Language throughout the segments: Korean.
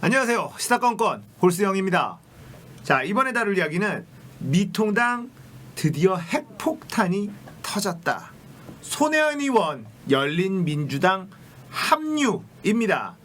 안녕하세요. 시사건건 골수영입니다. 자, 이번에 다룰 이야기는 미통당 드디어 핵폭탄이 터졌다. 손혜원 의원 열린민주당 합류입니다.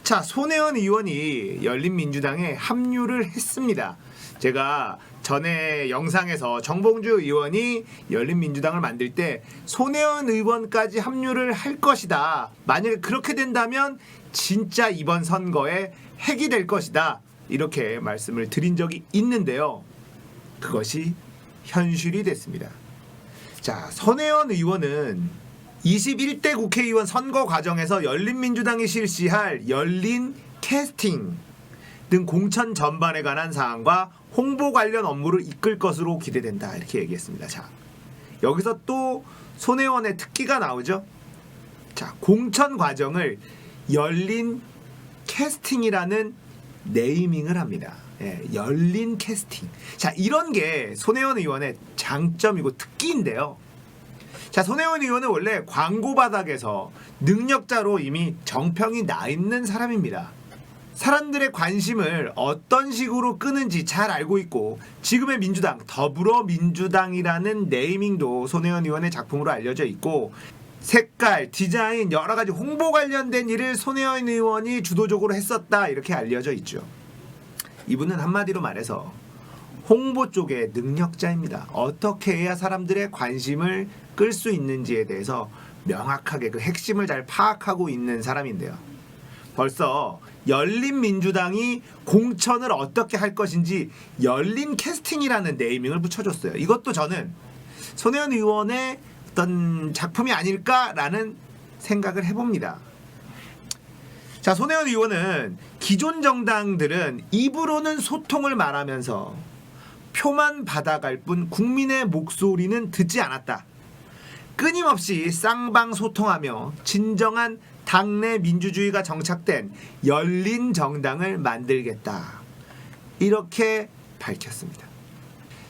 자, 손혜원 의원이 열린민주당에 합류를 했습니다. 제가 전에 영상에서 정봉주 의원이 열린민주당을 만들 때 손혜원 의원까지 합류를 할 것이다. 만약에 그렇게 된다면 진짜 이번 선거에 핵이 될 것이다. 이렇게 말씀을 드린 적이 있는데요. 그것이 현실이 됐습니다. 자, 손혜원 의원은 21대 국회의원 선거 과정에서 열린민주당이 실시할 열린 캐스팅 등 공천 전반에 관한 사항과 홍보 관련 업무를 이끌 것으로 기대된다. 이렇게 얘기했습니다. 자, 여기서 또 손혜원의 특기가 나오죠. 자, 공천 과정을 열린 캐스팅이라는 네이밍을 합니다. 예, 열린 캐스팅. 자, 이런 게 손혜원 의원의 장점이고 특기인데요. 자, 손혜원 의원은 원래 광고 바닥에서 능력자로 이미 정평이 나 있는 사람입니다. 사람들의 관심을 어떤 식으로 끄는지 잘 알고 있고, 지금의 민주당 더불어민주당이라는 네이밍도 손혜원 의원의 작품으로 알려져 있고, 색깔, 디자인, 여러 가지 홍보 관련된 일을 손혜원 의원이 주도적으로 했었다. 이렇게 알려져 있죠. 이분은 한마디로 말해서 홍보 쪽의 능력자입니다. 어떻게 해야 사람들의 관심을 끌 수 있는지에 대해서 명확하게 그 핵심을 잘 파악하고 있는 사람인데요. 벌써 열린민주당이 공천을 어떻게 할 것인지 열린 캐스팅이라는 네이밍을 붙여줬어요. 이것도 저는 손혜원 의원의 어떤 작품이 아닐까라는 생각을 해봅니다. 자, 손혜원 의원은 기존 정당들은 입으로는 소통을 말하면서 표만 받아갈 뿐 국민의 목소리는 듣지 않았다. 끊임없이 쌍방소통하며 진정한 당내 민주주의가 정착된 열린 정당을 만들겠다. 이렇게 밝혔습니다.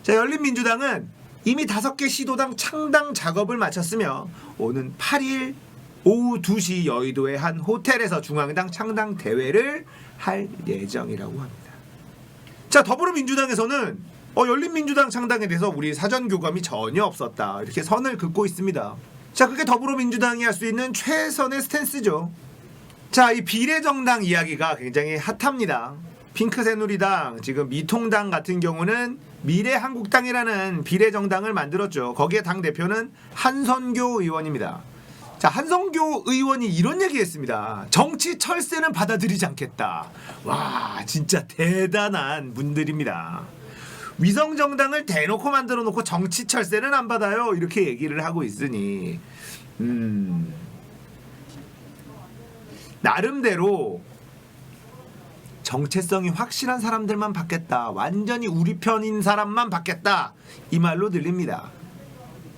자, 열린민주당은 이미 5개 시도당 창당 작업을 마쳤으며 오는 8일 오후 2시 여의도의 한 호텔에서 중앙당 창당 대회를 할 예정이라고 합니다. 자, 더불어민주당에서는 열린민주당 창당에 대해서 우리 사전 교감이 전혀 없었다. 이렇게 선을 긋고 있습니다. 자, 그게 더불어민주당이 할 수 있는 최선의 스탠스죠. 자, 이 비례정당 이야기가 굉장히 핫합니다. 핑크새누리당, 지금 미통당 같은 경우는 미래한국당이라는 비례정당을 만들었죠. 거기에 당대표는 한선교 의원입니다. 자, 한선교 의원이 이런 얘기했습니다. 정치 철새는 받아들이지 않겠다. 와, 진짜 대단한 분들입니다. 위성정당을 대놓고 만들어 놓고 정치 철새는 안 받아요. 이렇게 얘기를 하고 있으니 나름대로 정체성이 확실한 사람들만 받겠다. 완전히 우리 편인 사람만 받겠다. 이 말로 들립니다.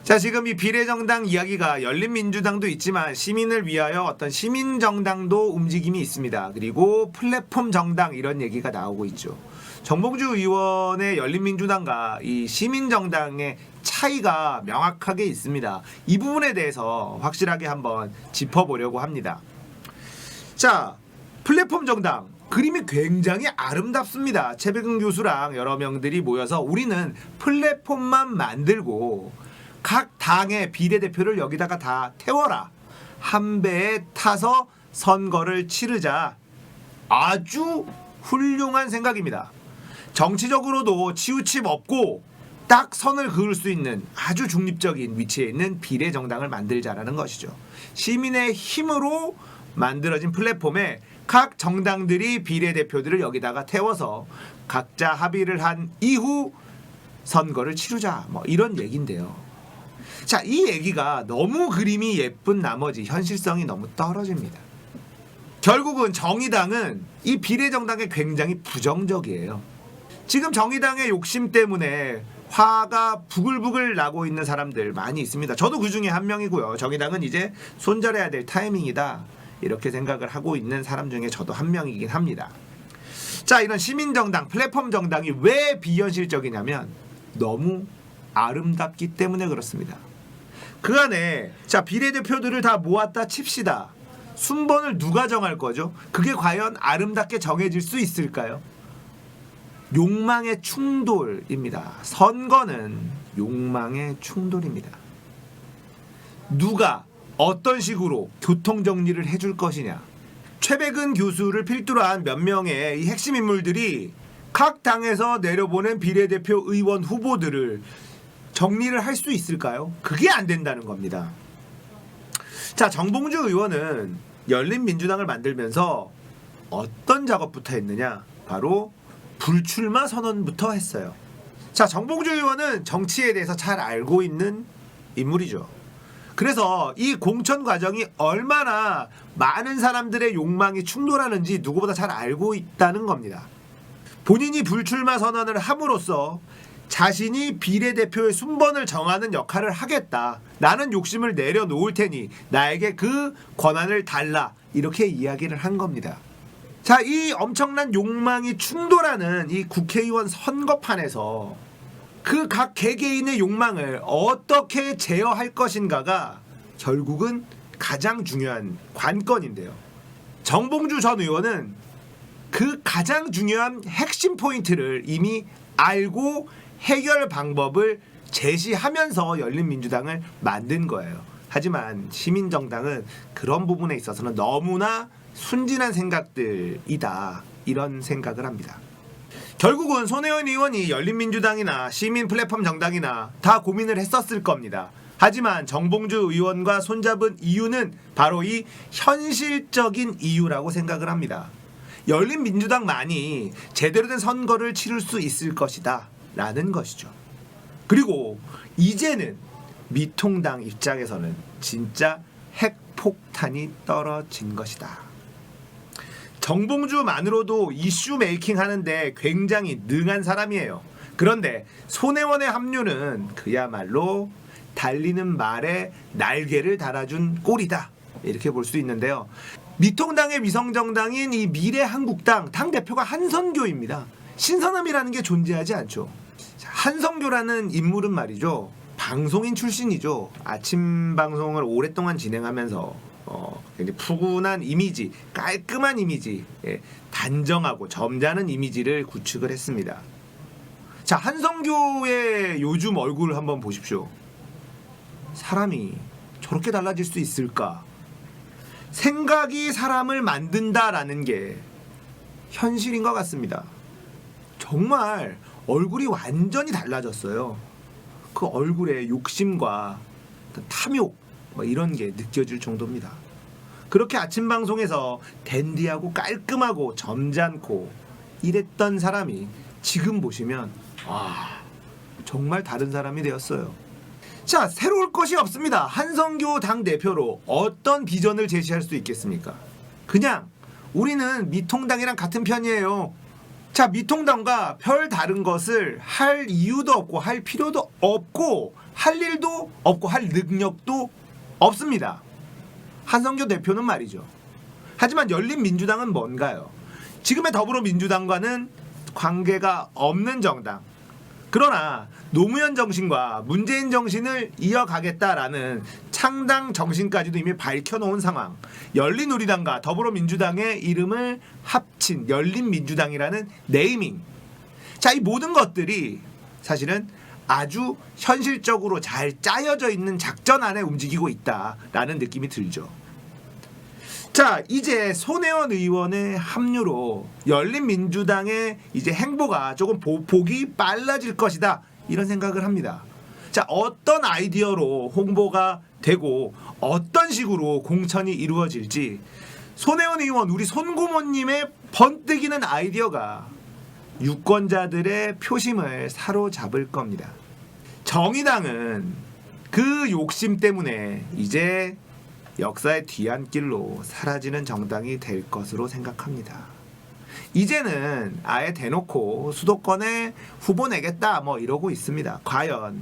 자, 지금 이 비례정당 이야기가 열린민주당도 있지만 시민을 위하여 어떤 시민정당도 움직임이 있습니다. 그리고 플랫폼 정당 이런 얘기가 나오고 있죠. 정봉주 의원의 열린민주당과 이 시민정당의 차이가 명확하게 있습니다. 이 부분에 대해서 확실하게 한번 짚어보려고 합니다. 자, 플랫폼 정당 그림이 굉장히 아름답습니다. 최백은 교수랑 여러 명들이 모여서 우리는 플랫폼만 만들고 각 당의 비례대표를 여기다가 다 태워라. 한 배에 타서 선거를 치르자. 아주 훌륭한 생각입니다. 정치적으로도 치우침 없고 딱 선을 그을 수 있는 아주 중립적인 위치에 있는 비례정당을 만들자라는 것이죠. 시민의 힘으로 만들어진 플랫폼에 각 정당들이 비례대표들을 여기다가 태워서 각자 합의를 한 이후 선거를 치르자. 뭐 이런 얘기인데요. 자, 이 얘기가 너무 그림이 예쁜 나머지 현실성이 너무 떨어집니다. 결국은 정의당은 이 비례정당에 굉장히 부정적이에요. 지금 정의당의 욕심 때문에 화가 부글부글 나고 있는 사람들 많이 있습니다. 저도 그 중에 한 명이고요. 정의당은 이제 손절해야 될 타이밍이다. 이렇게 생각을 하고 있는 사람 중에 저도 한 명이긴 합니다. 자, 이런 시민정당, 플랫폼 정당이 왜 비현실적이냐면 너무 아름답기 때문에 그렇습니다. 그 안에 자 비례대표들을 다 모았다 칩시다. 순번을 누가 정할 거죠? 그게 과연 아름답게 정해질 수 있을까요? 욕망의 충돌입니다. 선거는 욕망의 충돌입니다. 누가 어떤 식으로 교통정리를 해줄 것이냐. 최백은 교수를 필두로 한 몇 명의 이 핵심 인물들이 각 당에서 내려보낸 비례대표 의원 후보들을 정리를 할 수 있을까요? 그게 안 된다는 겁니다. 자, 정봉주 의원은 열린민주당을 만들면서 어떤 작업부터 했느냐? 바로 불출마 선언부터 했어요. 자, 정봉주 의원은 정치에 대해서 잘 알고 있는 인물이죠. 그래서 이 공천 과정이 얼마나 많은 사람들의 욕망이 충돌하는지 누구보다 잘 알고 있다는 겁니다. 본인이 불출마 선언을 함으로써 자신이 비례대표의 순번을 정하는 역할을 하겠다. 나는 욕심을 내려놓을 테니 나에게 그 권한을 달라. 이렇게 이야기를 한 겁니다. 자, 이 엄청난 욕망이 충돌하는 이 국회의원 선거판에서 그 각 개개인의 욕망을 어떻게 제어할 것인가가 결국은 가장 중요한 관건인데요. 정봉주 전 의원은 그 가장 중요한 핵심 포인트를 이미 알고 해결 방법을 제시하면서 열린민주당을 만든 거예요. 하지만 시민정당은 그런 부분에 있어서는 너무나 순진한 생각들이다. 이런 생각을 합니다. 결국은 손혜원 의원이 열린민주당이나 시민 플랫폼 정당이나 다 고민을 했었을 겁니다. 하지만 정봉주 의원과 손잡은 이유는 바로 이 현실적인 이유라고 생각을 합니다. 열린민주당만이 제대로 된 선거를 치를 수 있을 것이다 라는 것이죠. 그리고 이제는 미통당 입장에서는 진짜 핵폭탄이 떨어진 것이다. 정봉주만으로도 이슈 메이킹 하는데 굉장히 능한 사람이에요. 그런데 손혜원의 합류는 그야말로 달리는 말에 날개를 달아준 꼴이다. 이렇게 볼 수 있는데요. 미통당의 위성정당인 이 미래한국당 당대표가 한선교입니다. 신선함이라는 게 존재하지 않죠. 한선교라는 인물은 말이죠. 방송인 출신이죠. 아침 방송을 오랫동안 진행하면서 굉장히 푸근한 이미지, 깔끔한 이미지, 단정하고 점잖은 이미지를 구축을 했습니다. 자, 한성교의 요즘 얼굴을 한번 보십시오. 사람이 저렇게 달라질 수 있을까? 생각이 사람을 만든다라는 게 현실인 것 같습니다. 정말 얼굴이 완전히 달라졌어요. 그 얼굴에 욕심과 탐욕 이런 게 느껴질 정도입니다. 그렇게 아침 방송에서 댄디하고 깔끔하고 점잖고 이랬던 사람이 지금 보시면 정말 다른 사람이 되었어요. 자, 새로울 것이 없습니다. 한성교 당대표로 어떤 비전을 제시할 수 있겠습니까? 그냥 우리는 미통당이랑 같은 편이에요. 자, 미통당과 별 다른 것을 할 이유도 없고 할 필요도 없고 할 일도 없고 할 능력도 없습니다. 한성교 대표는 말이죠. 하지만 열린민주당은 뭔가요? 지금의 더불어민주당과는 관계가 없는 정당. 그러나 노무현 정신과 문재인 정신을 이어가겠다라는 창당 정신까지도 이미 밝혀놓은 상황. 열린우리당과 더불어민주당의 이름을 합친 열린민주당이라는 네이밍. 자, 이 모든 것들이 사실은 아주 현실적으로 잘 짜여져 있는 작전 안에 움직이고 있다라는 느낌이 들죠. 자, 이제 손혜원 의원의 합류로 열린민주당의 이제 행보가 조금 보기 빨라질 것이다 이런 생각을 합니다. 자, 어떤 아이디어로 홍보가 되고 어떤 식으로 공천이 이루어질지 손혜원 의원 우리 손고모님의 번뜩이는 아이디어가 유권자들의 표심을 사로잡을 겁니다. 정의당은 그 욕심 때문에 이제 역사의 뒤안길로 사라지는 정당이 될 것으로 생각합니다. 이제는 아예 대놓고 수도권에 후보 내겠다 이러고 있습니다. 과연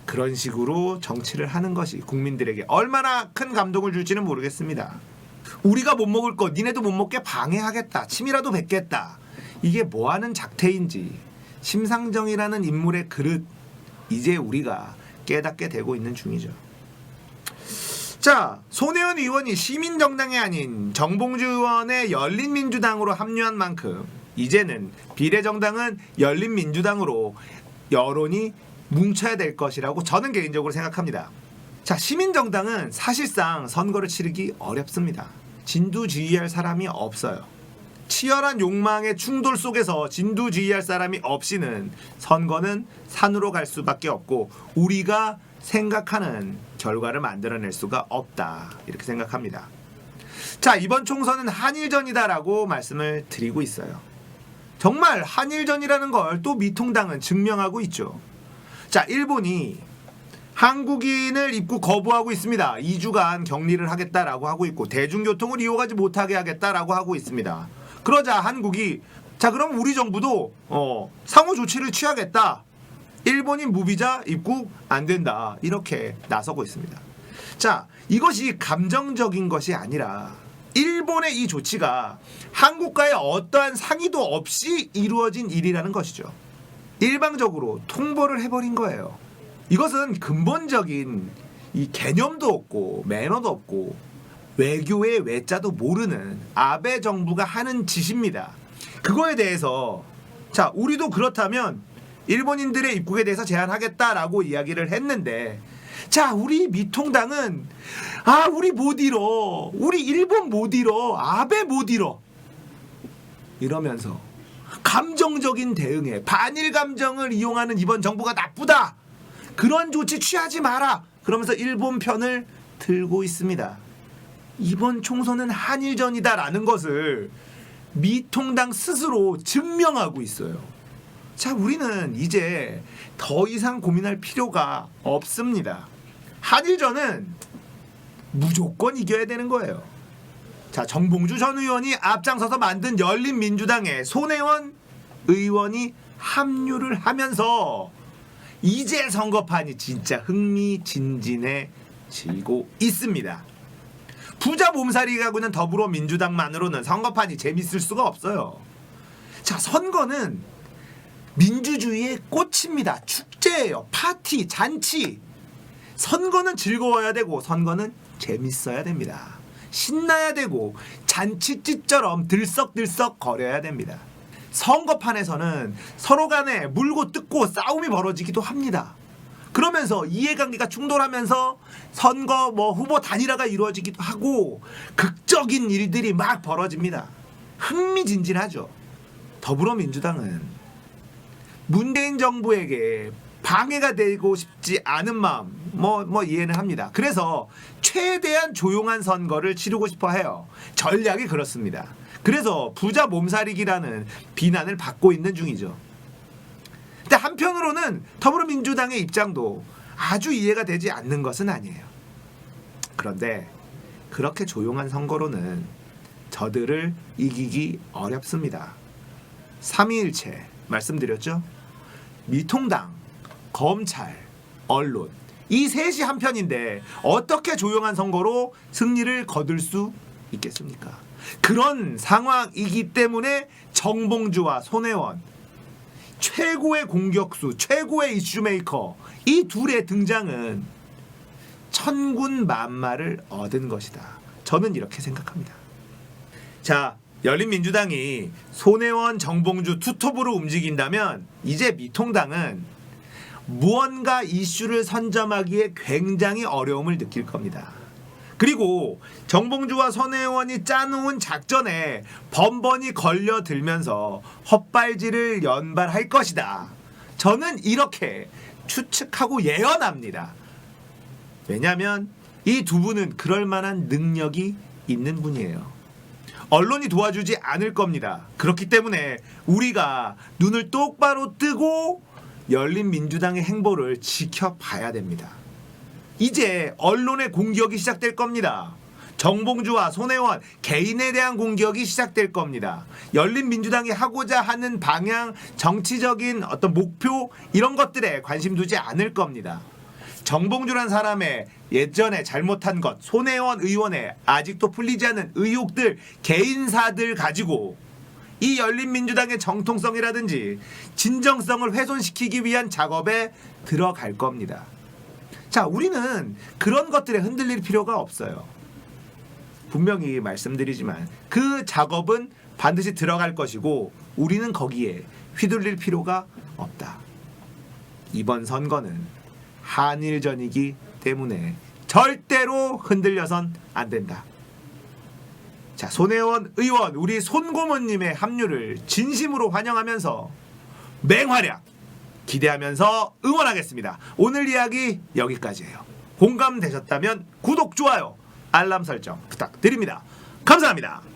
그런 식으로 정치를 하는 것이 국민들에게 얼마나 큰 감동을 줄지는 모르겠습니다. 우리가 못 먹을 거 니네도 못 먹게 방해하겠다. 침이라도 뱉겠다. 이게 뭐하는 작태인지 심상정이라는 인물의 그릇 이제 우리가 깨닫게 되고 있는 중이죠. 자, 손혜원 의원이 시민정당이 아닌 정봉주 의원의 열린민주당으로 합류한 만큼 이제는 비례정당은 열린민주당으로 여론이 뭉쳐야 될 것이라고 저는 개인적으로 생각합니다. 자, 시민정당은 사실상 선거를 치르기 어렵습니다. 진두지휘할 사람이 없어요. 치열한 욕망의 충돌 속에서 진두지휘할 사람이 없이는 선거는 산으로 갈 수밖에 없고 우리가 생각하는 결과를 만들어낼 수가 없다, 이렇게 생각합니다. 자, 이번 총선은 한일전이다라고 말씀을 드리고 있어요. 정말 한일전이라는 걸 또 미통당은 증명하고 있죠. 자, 일본이 한국인을 입국 거부하고 있습니다. 2주간 격리를 하겠다라고 하고 있고 대중교통을 이용하지 못하게 하겠다라고 하고 있습니다. 그러자 한국이 자, 그럼 우리 정부도 상호 조치를 취하겠다. 일본인 무비자 입국 안 된다, 이렇게 나서고 있습니다. 자, 이것이 감정적인 것이 아니라 일본의 이 조치가 한국과의 어떠한 상의도 없이 이루어진 일이라는 것이죠. 일방적으로 통보를 해버린 거예요. 이것은 근본적인 이 개념도 없고 매너도 없고 외교의 외자도 모르는 아베 정부가 하는 짓입니다. 그거에 대해서 자, 우리도 그렇다면 일본인들의 입국에 대해서 제한하겠다라고 이야기를 했는데, 자, 우리 미통당은 우리 못 잃어, 우리 일본 못 잃어, 아베 못 잃어 이러면서 감정적인 대응에 반일 감정을 이용하는 이번 정부가 나쁘다, 그런 조치 취하지 마라 그러면서 일본 편을 들고 있습니다. 이번 총선은 한일전이다라는 것을 미통당 스스로 증명하고 있어요. 자, 우리는 이제 더 이상 고민할 필요가 없습니다. 한일전은 무조건 이겨야 되는 거예요. 자, 정봉주 전 의원이 앞장서서 만든 열린민주당에 손혜원 의원이 합류를 하면서 이제 선거판이 진짜 흥미진진해지고 있습니다. 부자 몸살이 가고 있는 더불어민주당만으로는 선거판이 재밌을 수가 없어요. 자, 선거는 민주주의의 꽃입니다. 축제예요. 파티, 잔치. 선거는 즐거워야 되고 선거는 재밌어야 됩니다. 신나야 되고 잔치집처럼 들썩들썩 거려야 됩니다. 선거판에서는 서로 간에 물고 뜯고 싸움이 벌어지기도 합니다. 그러면서 이해관계가 충돌하면서 선거 후보 단일화가 이루어지기도 하고 극적인 일들이 막 벌어집니다. 흥미진진하죠. 더불어민주당은 문재인 정부에게 방해가 되고 싶지 않은 마음 이해는 합니다. 그래서 최대한 조용한 선거를 치르고 싶어 해요. 전략이 그렇습니다. 그래서 부자 몸살이기라는 비난을 받고 있는 중이죠. 근데 한편으로는 더불어민주당의 입장도 아주 이해가 되지 않는 것은 아니에요. 그런데 그렇게 조용한 선거로는 저들을 이기기 어렵습니다. 삼위일체 말씀드렸죠? 미통당, 검찰, 언론, 이 셋이 한편인데 어떻게 조용한 선거로 승리를 거둘 수 있겠습니까? 그런 상황이기 때문에 정봉주와 손혜원, 최고의 공격수, 최고의 이슈메이커, 이 둘의 등장은 천군만마를 얻은 것이다. 저는 이렇게 생각합니다. 자, 열린민주당이 손혜원, 정봉주 투톱으로 움직인다면 이제 미통당은 무언가 이슈를 선점하기에 굉장히 어려움을 느낄 겁니다. 그리고 정봉주와 손혜원이 짜놓은 작전에 번번이 걸려들면서 헛발질을 연발할 것이다. 저는 이렇게 추측하고 예언합니다. 왜냐하면 이 두 분은 그럴 만한 능력이 있는 분이에요. 언론이 도와주지 않을 겁니다. 그렇기 때문에 우리가 눈을 똑바로 뜨고 열린민주당의 행보를 지켜봐야 됩니다. 이제 언론의 공격이 시작될 겁니다. 정봉주와 손혜원 개인에 대한 공격이 시작될 겁니다. 열린민주당이 하고자 하는 방향, 정치적인 어떤 목표 이런 것들에 관심 두지 않을 겁니다. 정봉주란 사람의 예전에 잘못한 것, 손혜원 의원의 아직도 풀리지 않은 의혹들, 개인사들 가지고 이 열린민주당의 정통성이라든지 진정성을 훼손시키기 위한 작업에 들어갈 겁니다. 자, 우리는 그런 것들에 흔들릴 필요가 없어요. 분명히 말씀드리지만 그 작업은 반드시 들어갈 것이고 우리는 거기에 휘둘릴 필요가 없다. 이번 선거는 한일전이기 때문에 절대로 흔들려선 안 된다. 자, 손혜원 의원, 우리 손고모님의 합류를 진심으로 환영하면서 맹활약 기대하면서 응원하겠습니다. 오늘 이야기 여기까지예요. 공감되셨다면 구독, 좋아요, 알람 설정 부탁드립니다. 감사합니다.